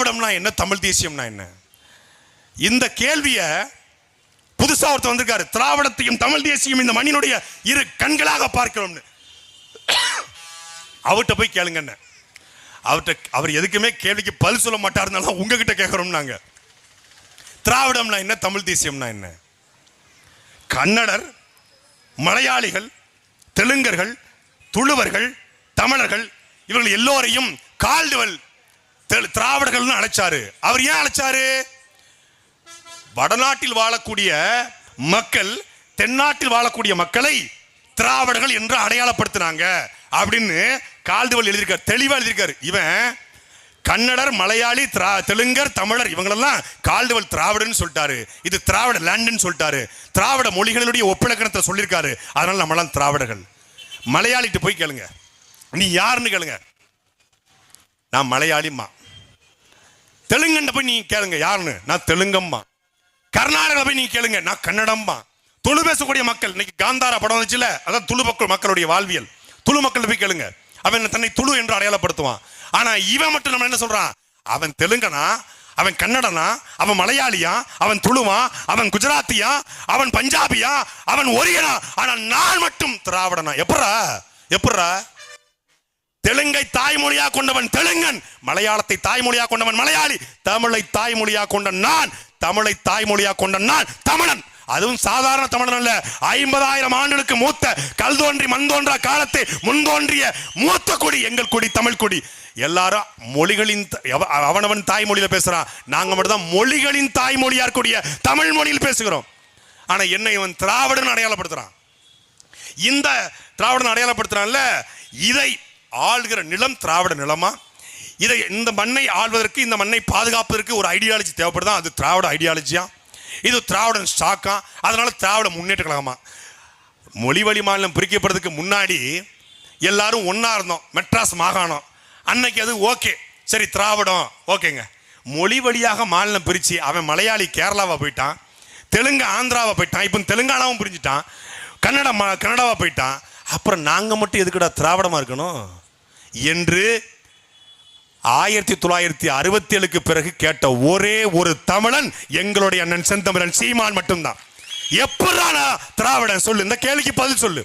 திராவிடம்னா என்ன, தமிழ் தேசியம்னா என்ன? இந்த கேள்வியை புதுசா ஒருத்தர் வந்திருக்காரு. திராவிடத்தையும் தமிழ் தேசியம் இந்த மண்ணினுடைய இரு கண்களாக பார்க்கிறோம்னு. அவர்கிட்ட போய் கேளுங்க. அவர் எதுக்குமே கேள்விக்கு பதில் சொல்ல மாட்டாருனால உங்ககிட்ட கேட்கிறோம் நாங்க. திராவிடம்னா என்ன, தமிழ் தேசியம்னா என்ன? கன்னடர், மலையாளிகள், தெலுங்கர்கள், துளுவர்கள், தமிழர்கள் இவர்கள் எல்லோரையும் கால்டுவெல் திராவிடர்கள் அழைச்சாரு. அவர் ஏன் அழைச்சாரு? வடநாட்டில் வாழக்கூடிய மக்கள் தென்னாட்டில் வாழக்கூடிய மக்களை திராவிடர்கள் என்று அடையாளப்படுத்தினாங்க அப்படின்னு கால்டுவெல் எழுதியிருக்காரு, தெளிவா எழுதியிருக்காரு. இவன் கன்னடர், மலையாளி, தெலுங்கர், தமிழர் இவங்களெல்லாம் கால்டுவெல் திராவிடன்னு சொல்லிட்டாரு. இது திராவிட லேண்டுன்னு சொல்லிட்டாரு. திராவிட மொழிகளுடைய ஒப்பிலக்கணத்தை சொல்லியிருக்காரு. அதனால நம்மளாம் திராவிடர்கள். மலையாளிட்டு போய் கேளுங்க, நீ யாருன்னு கேளுங்க, நான் மலையாளிம்மா. தெலுங்கண்ட போய் நீங்க கேளுங்க, யாருன்னு, நான் தெலுங்கம்மா. கர்நாடகா போய் நீங்க கேளுங்க, நான் கன்னடம்மா. துளு பேசக்கூடிய மக்கள், இன்னைக்கு காந்தாரா படம் வந்துச்சுல, அதான் துளு மக்களுடைய வாழ்வியல். துளு மக்கள் போய் கேளுங்க, அவன் தன்னை துளு என்று அடையாளப்படுத்துவான். ஆனா இவன் மட்டும் நம்ம என்ன சொல்றான், அவன் தெலுங்கனா, அவன் கன்னடனா, அவன் மலையாளியா, அவன் துளுவா, அவன் குஜராத்தியா, அவன் பஞ்சாபியா, அவன் ஒரியனா, ஆனா நான் மட்டும் திராவிடனா. எப்படா தெலுங்கை தாய்மொழியா கொண்டவன் தெலுங்கன், மலையாளத்தை தாய்மொழியா கொண்டவன் மலையாளி, தமிழை தாய்மொழியா கொண்ட நான், தமிழை தாய்மொழியா கொண்ட நான் தமிழன். அதுவும் சாதாரண தமிழன் அல்ல, 50,000 ஆண்டுகளுக்கு மூத்த கல் தோன்றி மண் தோன்றா காலத்தை முன்தோன்றிய மூத்த கொடி எங்கள் கொடி, தமிழ் கொடி. எல்லாரும் மொழிகளின் அவனவன் தாய்மொழியில பேசுறான். நாங்க மட்டும் தான் மொழிகளின் தாய்மொழியா இருக்கக்கூடிய தமிழ் மொழியில் பேசுகிறோம். ஆனா என்ன இவன் திராவிடன் அடையாளப்படுத்துறான். இந்த திராவிடன் அடையாளப்படுத்துறான்ல, இதை ஆள்கிற நிலம் திராவிட நிலமா? இதை இந்த மண்ணை ஆள்வதற்கு, இந்த மண்ணை பாதுகாப்பதற்கு ஒரு ஐடியாலஜி தேவைப்படுதா? அது திராவிட ஐடியாலஜியா? இது திராவிடன் ஸ்டாக்கா? அதனால திராவிட முன்னேற்ற கழகமா? மொழி வழி மாநிலம் பிரிக்கப்படுறதுக்கு முன்னாடி எல்லாரும் ஒன்னா இருந்தோம், மெட்ராஸ் மாகாணம். அன்னைக்கு அது ஓகே, சரி திராவிடம் ஓகேங்க. மொழி வழியாக மாநிலம் பிரிச்சு அவன் மலையாளி கேரளாவா போயிட்டான், தெலுங்கு ஆந்திராவா போயிட்டான், இப்போ தெலுங்கானாவும் பிரிஞ்சுட்டான், கன்னடாவா போயிட்டான். அப்புறம் நாங்க மட்டும் எதுக்குடா திராவிடமா இருக்கணும் என்று 1967க்கு பிறகு கேட்ட ஒரே ஒரு தமிழன் எங்களுடைய அண்ணன் செந்தமிழன் சீமான் மட்டும்தான். எப்படா திராவிடன் சொல்லு, இந்த கேள்விக்கு பதில் சொல்லு.